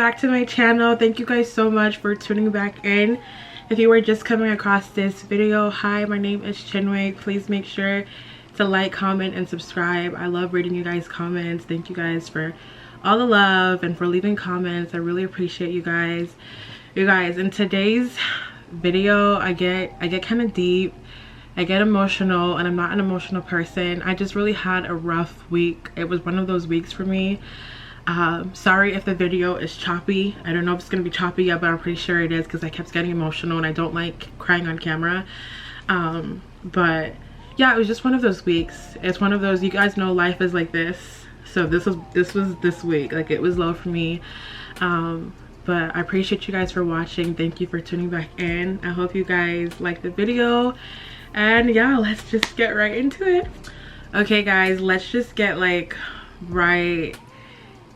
back to my channel. Thank you guys so much for tuning back in. If you were just coming across this video, hi, my name is Chinwe. Please make sure to like, comment, and subscribe. I love reading you guys' comments. Thank you guys for all the love and for leaving comments. I really appreciate you guys. You guys, in today's video, I get kind of deep. I get emotional, and I'm not an emotional person. I just really had a rough week. It was one of those weeks for me. Sorry if the video is choppy. I don't know if it's gonna be choppy yet, but I'm pretty sure it is because I kept getting emotional and I don't like crying on camera. But yeah, it was just one of those weeks. It's one of those, you guys know life is like this. So this was this week. Like, it was low for me. But I appreciate you guys for watching. Thank you for tuning back in. I hope you guys like the video. And yeah, let's just get right into it. Okay guys, let's just get like right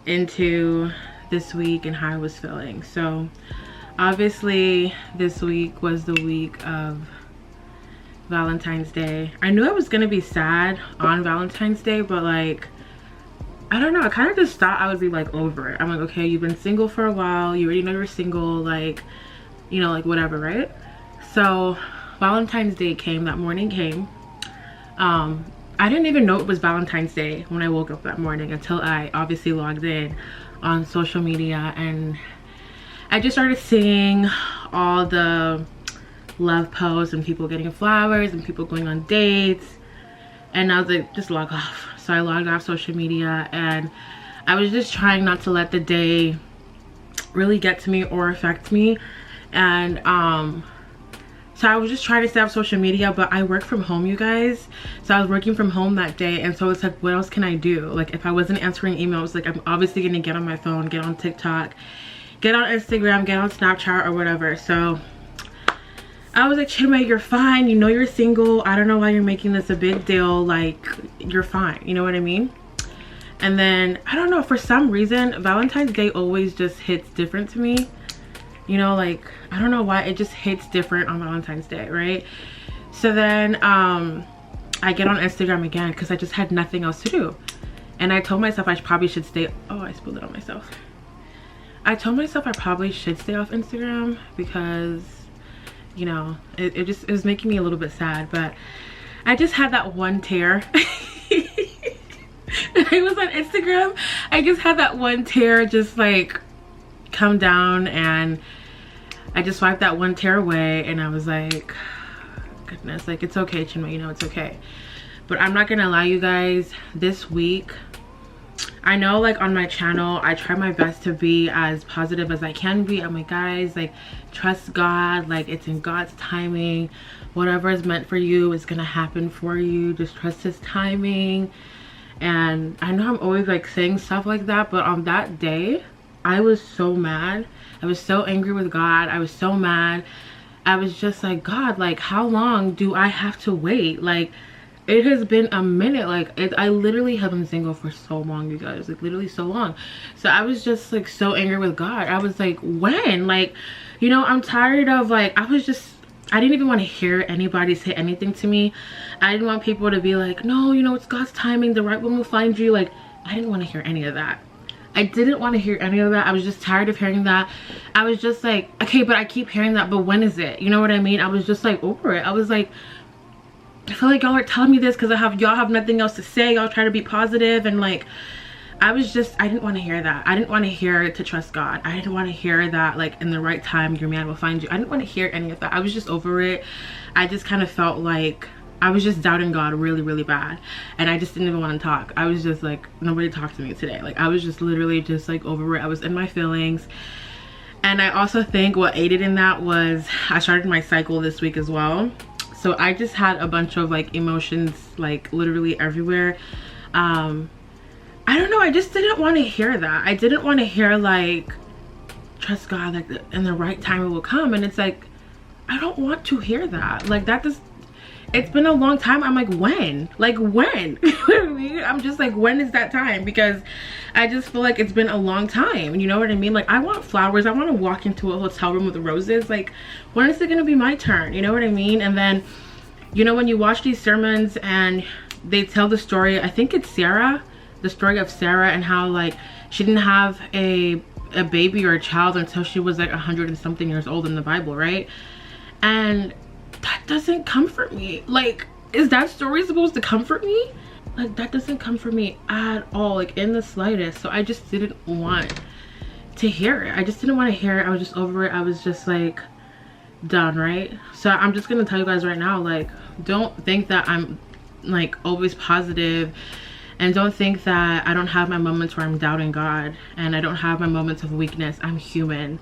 into this week and how I was feeling. So obviously this week was the week of Valentine's Day. I knew I was gonna be sad on Valentine's Day, but like, I don't know, I kind of just thought I would be like over it. I'm like, okay, you've been single for a while, you already know you're single, like, you know, like whatever, right? So Valentine's Day came, that morning came. I didn't even know it was Valentine's Day when I woke up that morning until I obviously logged in on social media, and I just started seeing all the love posts and people getting flowers and people going on dates, and I was like, just log off. So I logged off social media, and I was just trying not to let the day really get to me or affect me. And so I was just trying to stay off social media, but I work from home, you guys. So I was working from home that day, and so it's like, what else can I do? Like, if I wasn't answering emails, like, I'm obviously gonna get on my phone, get on TikTok, get on Instagram, get on Snapchat or whatever. So I was like, Chinwe, you're fine. You know you're single. I don't know why you're making this a big deal. Like, you're fine. You know what I mean? And then, I don't know, for some reason, Valentine's Day always just hits different to me. You know, like, I don't know why, it just hits different on Valentine's Day, right? So then I get on Instagram again because I just had nothing else to do. And I told myself I probably should stay, oh, I spilled it on myself. I told myself I probably should stay off Instagram because, you know, it was making me a little bit sad. But I just had that one tear. I was on Instagram, I just had that one tear just like come down, and I just wiped that one tear away, and I was like, goodness, like, it's okay, Chinwe, you know, it's okay. But I'm not gonna lie, you guys, this week, I know, like, on my channel I try my best to be as positive as I can be. I'm like, guys, like, trust God, like, it's in God's timing. Whatever is meant for you is gonna happen for you. Just trust his timing. And I know I'm always like saying stuff like that, but on that day I was so mad. I was so angry with God. I was so mad. I was just like, God, like, how long do I have to wait? Like, it has been a minute. Like, I literally have been single for so long, you guys, like, literally so long. So I was just like so angry with God. I was like, when? Like, you know, I'm tired of, like, I didn't even want to hear anybody say anything to me. I didn't want people to be like, no, you know, it's God's timing, the right one will find you. Like, I didn't want to hear any of that. I didn't want to hear any of that. I was just tired of hearing that. I was just like, okay, but I keep hearing that, but when is it? You know what I mean? I was just like over it. I was like, I feel like y'all are telling me this because y'all have nothing else to say. Y'all try to be positive, and like, I didn't want to hear that. I didn't want to hear to trust God. I didn't want to hear that, like, in the right time your man will find you. I didn't want to hear any of that. I was just over it. I just kind of felt like I was just doubting God really, really bad. And I just didn't even want to talk. I was just like, nobody talked to me today. Like, I was just literally just like over it. I was in my feelings. And I also think what aided in that was I started my cycle this week as well. So I just had a bunch of like emotions, like literally everywhere. I don't know, I just didn't want to hear that. I didn't want to hear like, trust God, like, in the right time it will come. And it's like, I don't want to hear that. Like, that just, it's been a long time. I'm like, when? Like, when? You know what I mean? I'm just like, when is that time? Because I just feel like it's been a long time. You know what I mean? Like, I want flowers. I want to walk into a hotel room with roses. Like, when is it going to be my turn? You know what I mean? And then, you know, when you watch these sermons and they tell the story, I think it's Sarah, the story of Sarah, and how like she didn't have a a baby or a child until she was like 100 and something years old in the Bible, right? And that doesn't comfort me. Like, is that story supposed to comfort me? Like, that doesn't comfort me at all, like in the slightest. So I just didn't want to hear it. I just didn't want to hear it. I was just over it. I was just like done, right? So I'm just gonna tell you guys right now, like, don't think that I'm like always positive, and don't think that I don't have my moments where I'm doubting God, and I don't have my moments of weakness. I'm human.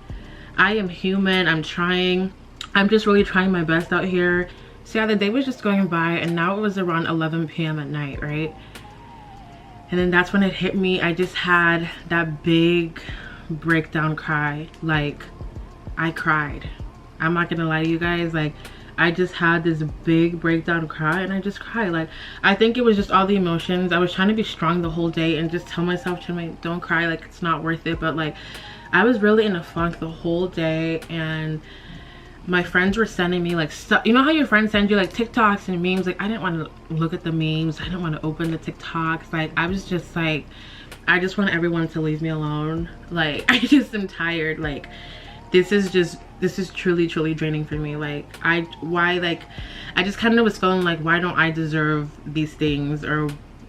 I am human. I'm trying. I'm just really trying my best out here. So yeah, the day was just going by, and now it was around 11 p.m. at night, right? And then that's when it hit me. I just had that big breakdown cry. Like, I cried. I'm not gonna lie to you guys. Like, I just had this big breakdown cry, and I just cried. Like, I think it was just all the emotions. I was trying to be strong the whole day and just tell myself, Chinwe, don't cry, like it's not worth it. But like, I was really in a funk the whole day, and my friends were sending me like stuff. You know how your friends send you like TikToks and memes? Like, I didn't want to look at the memes. I didn't want to open the TikToks. Like, I was just like, I just want everyone to leave me alone. Like, I just am tired. Like, this is truly draining for me. Like, I just kind of was feeling like, why don't I deserve these things? Or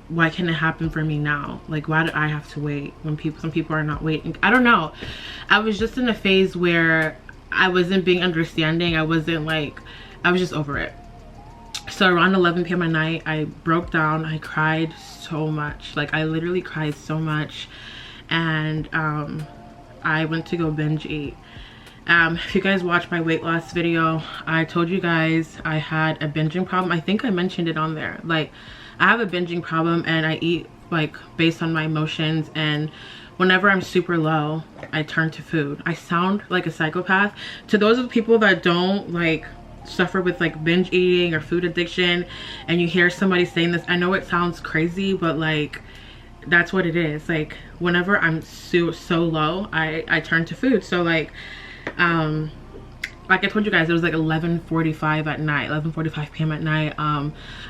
why can't it happen for me now? Like, why do I have to wait when some people are not waiting? I don't know. I was just in a phase where I wasn't being understanding. I was just over it. So around 11 p.m. at night, I broke down. I cried so much. Like, I literally cried so much. And I went to go binge eat. If you guys watched my weight loss video, I told you guys I had a binging problem. I think I mentioned it on there. Like, I have a binging problem, and I eat like based on my emotions, and whenever I'm super low, I turn to food. I sound like a psychopath. To those of the people that don't like suffer with like binge eating or food addiction, and you hear somebody saying this, I know it sounds crazy, but like, that's what it is. Like, whenever I'm so low, I turn to food. So like I told you guys, it was like 11:45 at night, 11:45 p.m. at night.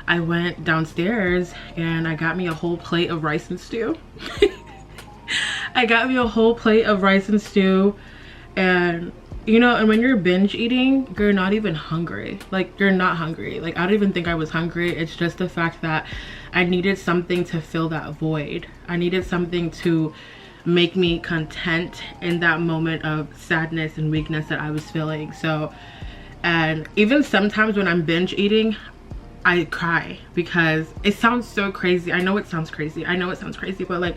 I went downstairs and I got me a whole plate of rice and stew. I got me a whole plate of rice and stew, and you know, and when you're binge eating, you're not even hungry. Like, you're not hungry. Like, I don't even think I was hungry. It's just the fact that I needed something to fill that void. I needed something to make me content in that moment of sadness and weakness that I was feeling. So, and even sometimes when I'm binge eating, I cry, because it sounds so crazy. I know it sounds crazy. But like,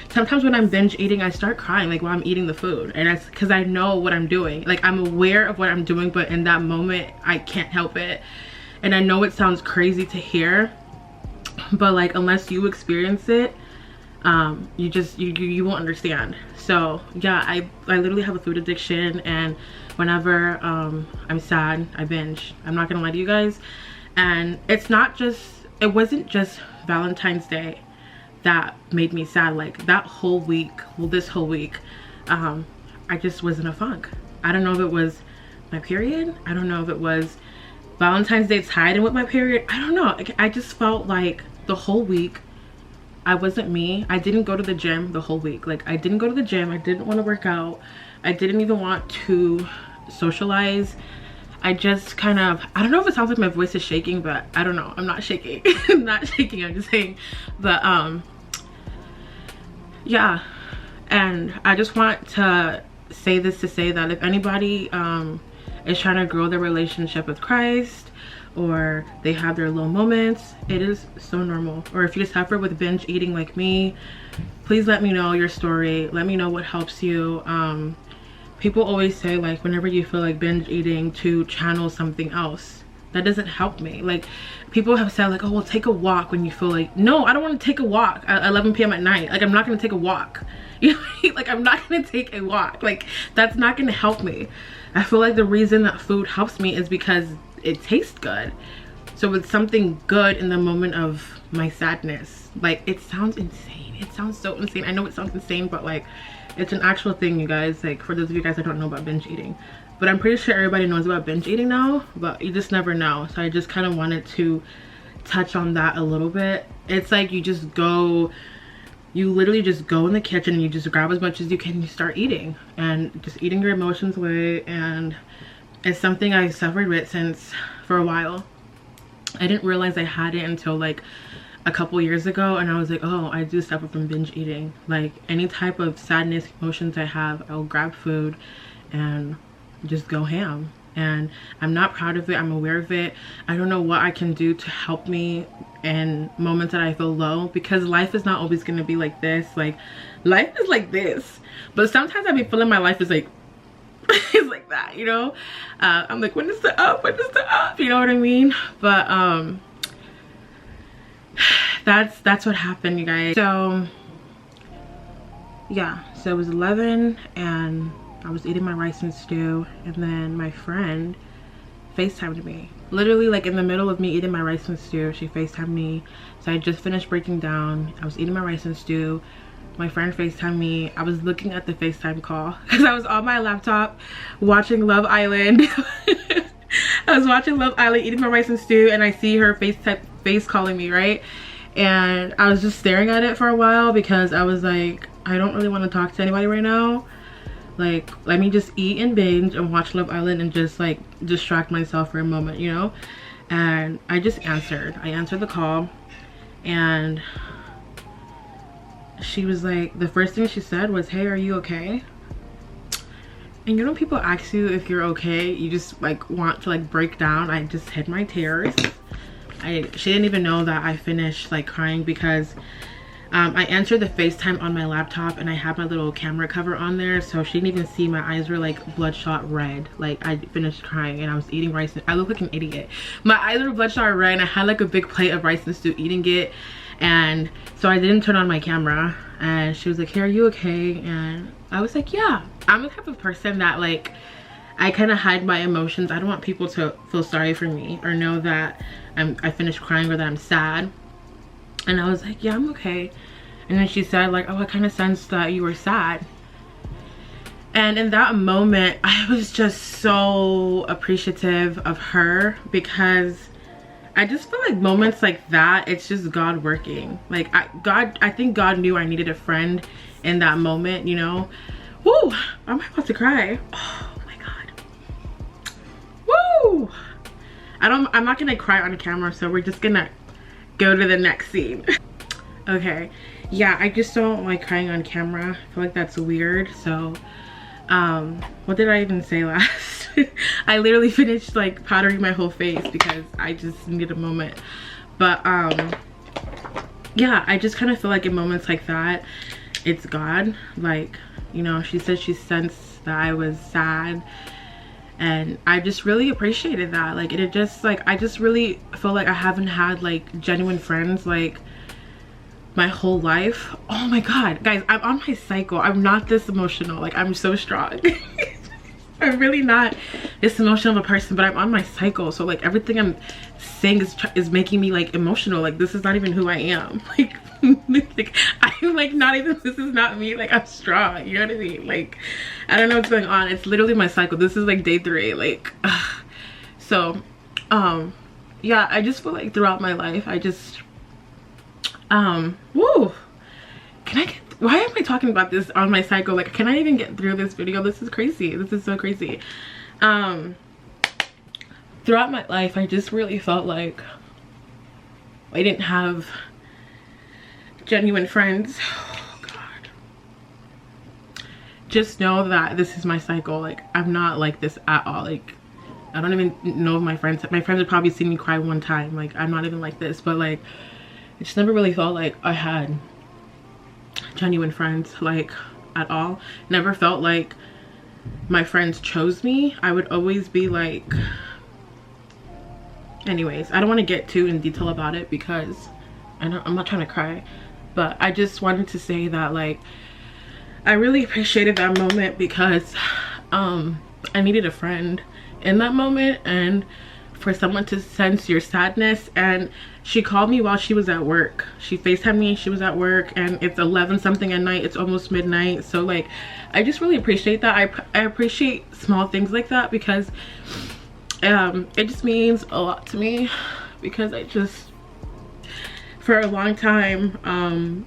sometimes when I'm binge eating, I start crying like while I'm eating the food, and that's because I know what I'm doing. Like, I'm aware of what I'm doing, but in that moment I can't help it. And I know it sounds crazy to hear, but like, unless you experience it, you won't understand. So yeah, I literally have a food addiction, and whenever I'm sad, I binge. I'm not gonna lie to you guys. And it wasn't just Valentine's Day that made me sad. Like, that whole week, well, this whole week, I just was in a funk. I don't know if it was my period. I don't know if it was Valentine's Day tied in with my period. I don't know. I just felt like the whole week I wasn't me. I didn't go to the gym the whole week. Like, I didn't go to the gym. I didn't want to work out. I didn't even want to socialize. I just kind of, I don't know if it sounds like my voice is shaking, but I don't know. I'm not shaking. I'm not shaking. I'm just saying. But yeah. And I just want to say this to say that if anybody is trying to grow their relationship with Christ, or they have their low moments, it is so normal. Or if you suffer with binge eating like me, please let me know your story. Let me know what helps you. People always say, like, whenever you feel like binge eating, to channel something else. That doesn't help me. Like, people have said like, oh, well, take a walk when you feel like, no, I don't want to take a walk at 11 p.m. at night. Like, I'm not going to take a walk. You know, like, I'm not going to take a walk. Like, that's not going to help me. I feel like the reason that food helps me is because it tastes good. So it's something good in the moment of my sadness. Like, it sounds insane. It sounds so insane. I know it sounds insane, but like, it's an actual thing, you guys. Like, for those of you guys that don't know about binge eating, but I'm pretty sure everybody knows about binge eating now, but you just never know. So I just kind of wanted to touch on that a little bit. It's like, you just go you literally just go in the kitchen and you just grab as much as you can and you start eating, and just eating your emotions away. And it's something I suffered with since for a while. I didn't realize I had it until like a couple years ago, and I was like, oh, I do suffer from binge eating. Like any type of sadness, emotions I have, I'll grab food and just go ham. And I'm not proud of it. I'm aware of it. I don't know what I can do to help me in moments that I feel low, because life is not always going to be like this. Like life is like this, but sometimes I be feeling my life is like it's like that, you know. I'm like, when is the up, when is the up, you know what I mean? But that's what happened, you guys. So yeah, so it was 11 and I was eating my rice and stew, and then my friend FaceTimed me. Literally like in the middle of me eating my rice and stew, she FaceTimed me. So I just finished breaking down. I was eating my rice and stew. My friend FaceTimed me. I was looking at the FaceTime call because I was on my laptop watching Love Island. I was watching Love Island, eating my rice and stew, and I see her face calling me, right? And I was just staring at it for a while because I was like, I don't really want to talk to anybody right now. Like, let me just eat and binge and watch Love Island and just like distract myself for a moment, you know. And I just answered. I answered the call, and she was like, the first thing she said was, hey, are you okay? And you know, people ask you if you're okay, you just like want to like break down. I just hid my tears. She didn't even know that I finished like crying because I answered the FaceTime on my laptop and I had my little camera cover on there, so she didn't even see. My eyes were like bloodshot red. Like I finished crying and I was eating rice and I look like an idiot. My eyes were bloodshot red and I had like a big plate of rice and stew eating it, and so I didn't turn on my camera. And she was like, hey, are you okay? And I was like, yeah. I'm the type of person that like I kind of hide my emotions. I don't want people to feel sorry for me or know that I finished crying or that I'm sad. And I was like, yeah, I'm okay. And then she said like, oh, I kind of sensed that you were sad. And in that moment, I was just so appreciative of her, because I just feel like moments like that, it's just God working. Like I think God knew I needed a friend in that moment, you know. Woo, I'm about to cry. Oh my God. Woo. I'm not gonna cry on camera, so we're just gonna go to the next scene. Okay, yeah, I just don't like crying on camera. I feel like that's weird. So what did I even say last? I literally finished like powdering my whole face because I just needed a moment. But yeah, I just kind of feel like in moments like that, it's God. Like, you know, she said she sensed that I was sad, and I just really appreciated that. Like it just like, I just really feel like I haven't had like genuine friends like my whole life. Oh my God, guys, I'm on my cycle. I'm not this emotional. Like I'm so strong. I'm really not this emotional of a person, but I'm on my cycle. So like everything I'm saying is making me like emotional. Like this is not even who I am. Like, like I'm like not even, this is not me. Like I'm strong, you know what I mean? Like I don't know what's going on. It's literally my cycle. This is like day 3. Like so yeah, I just feel like throughout my life I just woo, can I get, why am I talking about this on my cycle? Like, can I even get through this video? This is crazy. This is so crazy. Throughout my life, I just really felt like I didn't have genuine friends. Oh God. Just know that this is my cycle. Like, I'm not like this at all. Like, I don't even know if my friends have probably seen me cry one time. Like, I'm not even like this, but like, I just never really felt like I had genuine friends like at all. Never felt like my friends chose me. I would always be like, anyways, I don't want to get too in detail about it because I'm not trying to cry, but I just wanted to say that like I really appreciated that moment because I needed a friend in that moment, and for someone to sense your sadness. And she called me while she was at work. She FaceTimed me, she was at work, and it's 11 something at night. It's almost midnight. So like I just really appreciate that. I appreciate small things like that because it just means a lot to me, because I just for a long time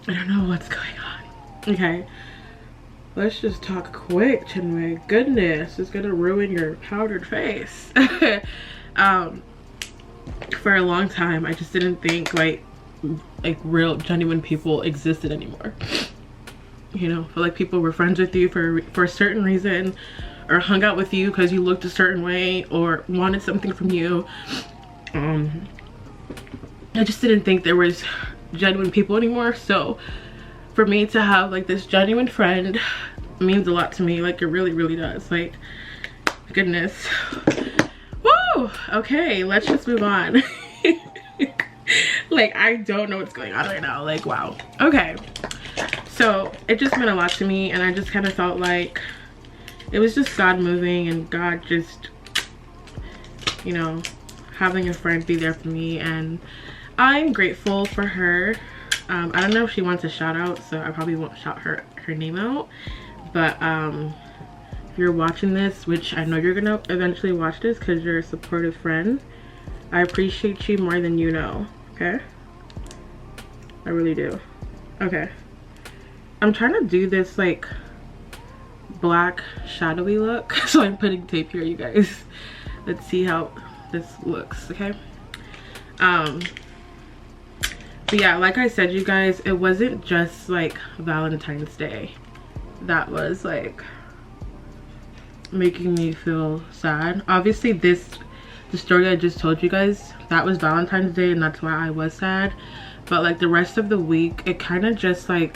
I don't know what's going on. Okay, let's just talk quick, Chinwe. Goodness, it's gonna ruin your powdered face. For a long time, I just didn't think like real genuine people existed anymore. You know, feel like people were friends with you for a certain reason, or hung out with you because you looked a certain way or wanted something from you. I just didn't think there was genuine people anymore. So for me to have like this genuine friend means a lot to me. Like, it really, really does. Like, goodness. Woo! Okay, let's just move on. Like, I don't know what's going on right now. Like, wow. Okay, so it just meant a lot to me, and I just kind of felt like it was just God moving, and God just, you know, having a friend be there for me. And I'm grateful for her. I don't know if she wants a shout out, so I probably won't shout her name out, but if you're watching this, which I know you're gonna eventually watch this because you're a supportive friend, I appreciate you more than you know. Okay, I really do. Okay, I'm trying to do this like black shadowy look, so I'm putting tape here, you guys. Let's see how this looks. Okay, but yeah, like I said, you guys, it wasn't just like Valentine's Day that was like making me feel sad. Obviously the story I just told you guys, that was Valentine's Day, and that's why I was sad. But like the rest of the week, it kind of just made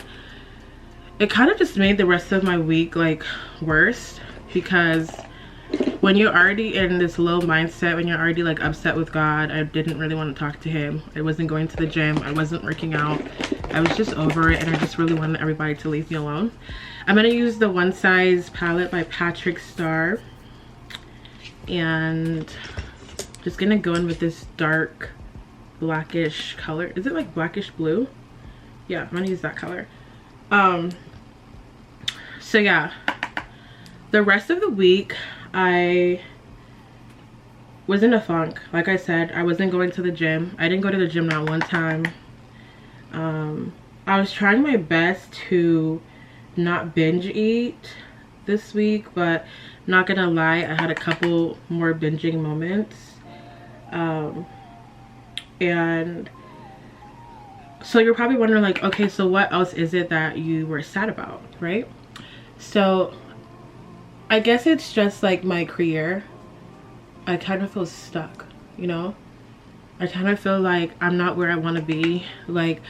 the rest of my week like worse, because when you're already in this low mindset, when you're already like upset with God, I didn't really want to talk to him. I wasn't going to the gym, I wasn't working out, I was just over it, and I just really wanted everybody to leave me alone. I'm gonna use the One Size palette by Patrick Star, and just gonna go in with this dark blackish color. Is it like blackish blue? Yeah, I'm gonna use that color. So yeah, the rest of the week I was in a funk. Like I said, I wasn't going to the gym. I didn't go to the gym not one time. I was trying my best to not binge eat this week, but not gonna lie, I had a couple more binging moments. And so you're probably wondering like, okay, so what else is it that you were sad about, right? So I guess it's just like my career. I kind of feel stuck, you know? I kind of feel like I'm not where I want to be. Like,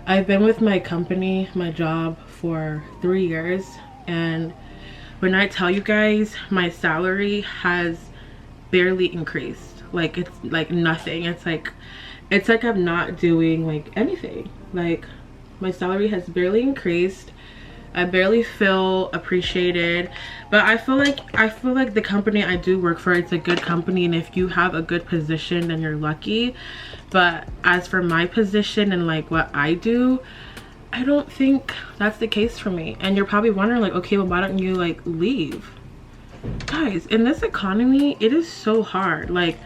I've been with my company, my job, for 3 years, and when I tell you guys, my salary has barely increased. Like, it's like nothing. It's like I'm not doing like anything. Like, my salary has barely increased. I barely feel appreciated, but I feel like the company I do work for, it's a good company, and if you have a good position, then you're lucky. But as for my position and like what I do, I don't think that's the case for me. And you're probably wondering like, okay, well, why don't you like leave? Guys, in this economy, it is so hard. Like,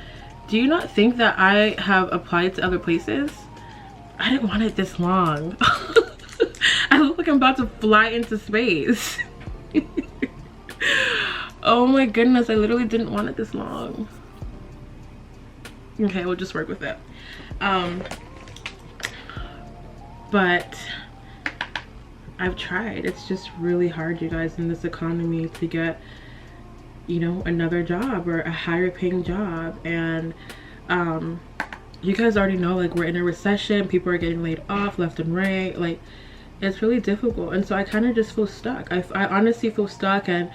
do you not think that I have applied to other places? I didn't want it this long. I look like I'm about to fly into space. Oh my goodness, I literally didn't want it this long. Okay, we'll just work with it. But I've tried. It's just really hard, you guys, in this economy to get, you know, another job or a higher paying job. And you guys already know, like, we're in a recession, people are getting laid off left and right. Like, it's really difficult, and so I kind of just feel stuck. I honestly feel stuck, and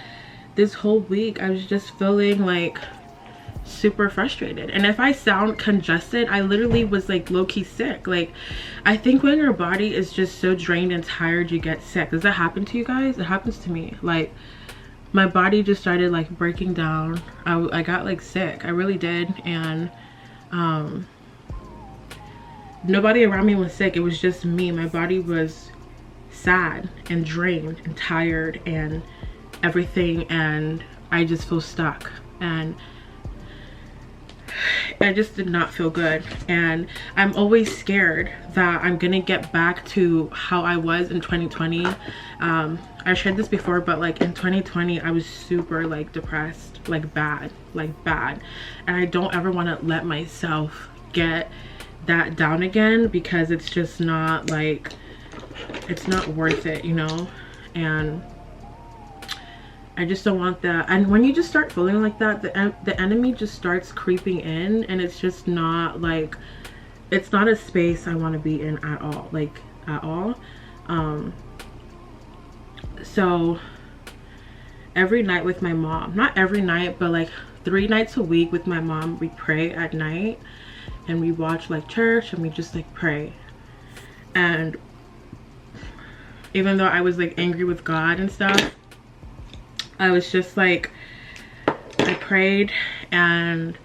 this whole week I was just feeling like super frustrated. And if I sound congested, I literally was like low-key sick. Like, I think when your body is just so drained and tired, you get sick. Does that happen to you guys? It happens to me. Like, my body just started like breaking down. I got like sick. I really did. And nobody around me was sick. It was just me. My body was sad and drained and tired and everything, and I just feel stuck. And I just did not feel good. And I'm always scared that I'm gonna get back to how I was in 2020. I shared this before, but like in 2020 I was super like depressed, like bad. And I don't ever want to let myself get that down again, because it's just not like, it's not worth it, you know. And I just don't want that. And when you just start feeling like that, the enemy just starts creeping in, and it's just not like, it's not a space I want to be in at all, like at all. So every night with my mom, not every night, but like 3 nights a week with my mom, we pray at night, and we watch like church, and we just like pray. And even though I was like angry with God and stuff, I was just like, I prayed. And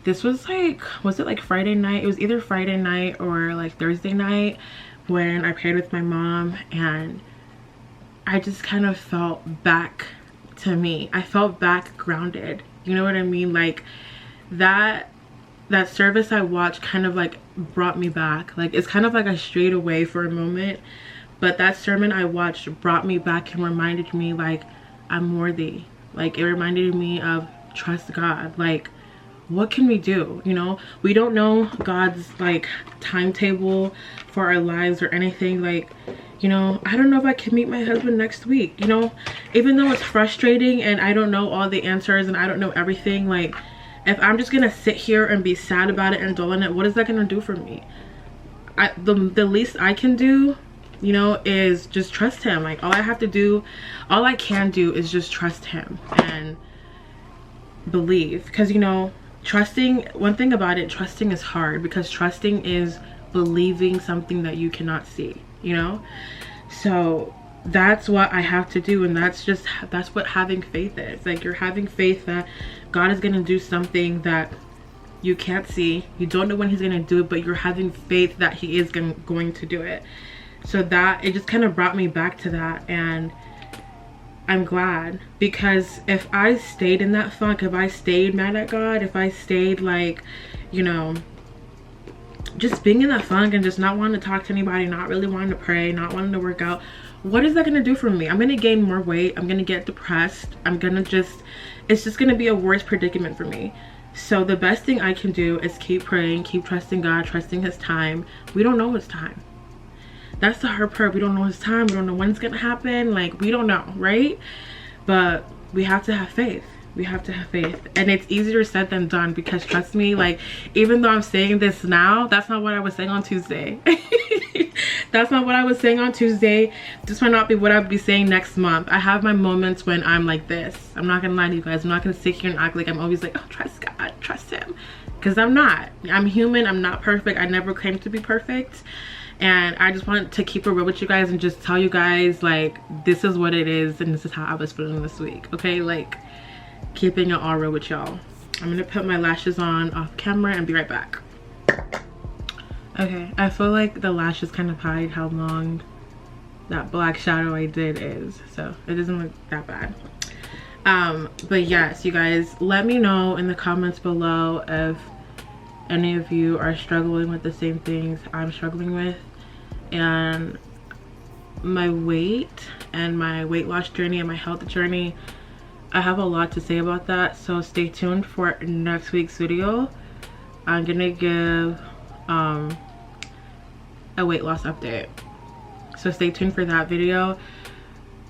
this was like, was it like Friday night? It was either Friday night or like Thursday night when I prayed with my mom, and I just kind of felt back to me. I felt back grounded, you know what I mean? Like that service I watched kind of like brought me back. Like it's kind of like I strayed away for a moment, but that sermon I watched brought me back and reminded me like I'm worthy. Like it reminded me of trust God. Like what can we do? You know, we don't know God's like timetable for our lives or anything. Like, you know, I don't know if I can meet my husband next week, you know, even though it's frustrating and I don't know all the answers and I don't know everything. Like if I'm just gonna sit here and be sad about it and dwell on it, what is that gonna do for me? The least I can do, you know, is just trust him. Like all I can do is just trust him and believe. Because, you know, trusting, one thing about it, trusting is hard, because trusting is believing something that you cannot see, you know. So that's what I have to do, and that's what having faith is. Like you're having faith that God is gonna do something that you can't see, you don't know when he's gonna do it, but you're having faith that he is going to do it. So that, it just kind of brought me back to that. And I'm glad, because if I stayed in that funk, if I stayed mad at God, if I stayed like, you know, just being in that funk and just not wanting to talk to anybody, not really wanting to pray, not wanting to work out, what is that going to do for me? I'm going to gain more weight. I'm going to get depressed. It's just going to be a worse predicament for me. So the best thing I can do is keep praying, keep trusting God, trusting his time. We don't know his time. That's the hard part. We don't know his time. We don't know when it's gonna happen. Like we don't know, right? But we have to have faith. We have to have faith. And it's easier said than done, because trust me, like even though I'm saying this now, that's not what I was saying on Tuesday. That's not what I was saying on Tuesday. This might not be what I'll be saying next month. I have my moments when I'm like this. I'm not gonna lie to you guys. I'm not gonna sit here and act like I'm always like, oh, trust God, trust him, because I'm not. I'm human. I'm not perfect. I never claimed to be perfect. And I just wanted to keep it real with you guys and just tell you guys like this is what it is, and this is how I was feeling this week. Okay, like keeping it all real with y'all. I'm gonna put my lashes on off camera and be right back. Okay, I feel like the lashes kind of hide how long that black shadow I did is, so it doesn't look that bad. But yes, you guys, let me know in the comments below if any of you are struggling with the same things I'm struggling with. And my weight and my weight loss journey and my health journey, I have a lot to say about that, so stay tuned for next week's video. I'm gonna give a weight loss update, so stay tuned for that video.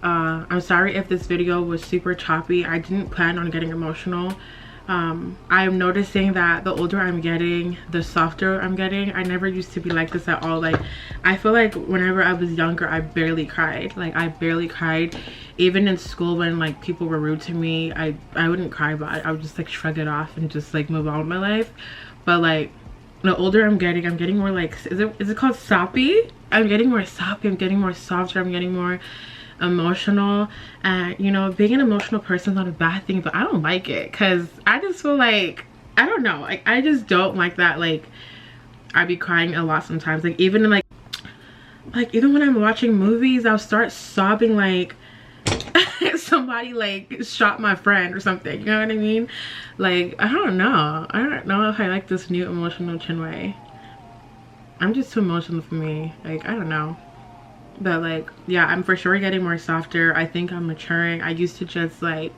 I'm sorry if this video was super choppy. I didn't plan on getting emotional. I'm noticing that the older I'm getting, the softer I'm getting. I never used to be like this at all. Like I feel like whenever I was younger, I barely cried. Like I barely cried. Even in school, when like people were rude to me, I wouldn't cry about it. I would just like shrug it off and just like move on with my life. But like the older I'm getting more like, is it called soppy? I'm getting more soppy. I'm getting more softer. I'm getting more emotional. And you know, being an emotional person is not a bad thing, but I don't like it, because I just feel like, I don't know, like I just don't like that. Like I be crying a lot sometimes. Like even in like even when I'm watching movies, I'll start sobbing like somebody like shot my friend or something, you know what I mean? Like, I don't know if I like this new emotional Chinwe. I'm just too emotional for me, like, I don't know. But like, yeah, I'm for sure getting more softer. I think I'm maturing. I used to just be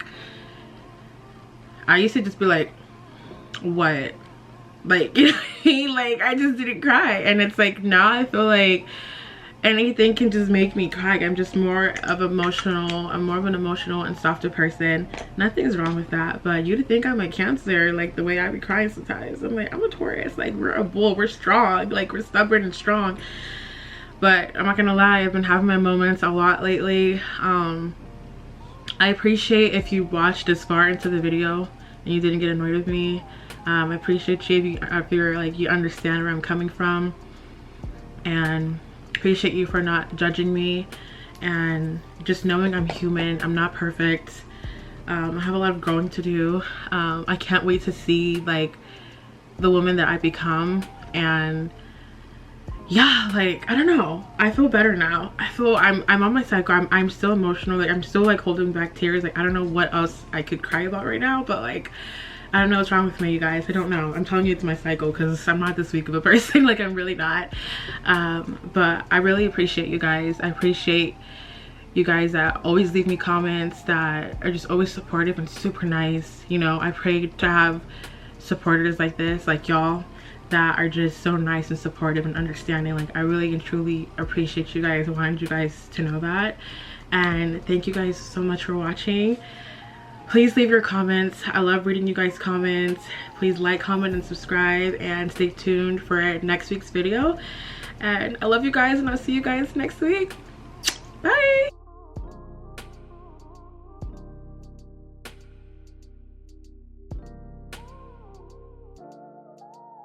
like, what? Like, you know what I mean? Like, I just didn't cry. And it's like, now I feel like anything can just make me cry. I'm just more of an emotional and softer person. Nothing's wrong with that. But you'd think I'm a Cancer, like the way I be crying sometimes. I'm like, I'm a Taurus. Like, we're a bull. We're strong. Like, we're stubborn and strong. But I'm not gonna lie, I've been having my moments a lot lately. I appreciate if you watched this far into the video and you didn't get annoyed with me. I appreciate you if you're like, you understand where I'm coming from, and appreciate you for not judging me and just knowing I'm human. I'm not perfect. I have a lot of growing to do. I can't wait to see like the woman that I become. And yeah, like, I don't know, I feel better now. I feel I'm on my cycle. I'm still emotional. Like, I'm still like holding back tears. Like, I don't know what else I could cry about right now, but like, I don't know what's wrong with me, you guys. I don't know. I'm telling you, it's my cycle, because I'm not this weak of a person. Like, I'm really not. But I really appreciate you guys. I appreciate you guys that always leave me comments, that are just always supportive and super nice. You know, I pray to have supporters like this, like y'all, that are just so nice and supportive and understanding. Like, I really and truly appreciate you guys. I wanted you guys to know that. And thank you guys so much for watching. Please leave your comments. I love reading you guys' comments. Please like, comment, and subscribe, and stay tuned for next week's video. And I love you guys, and I'll see you guys next week. Bye.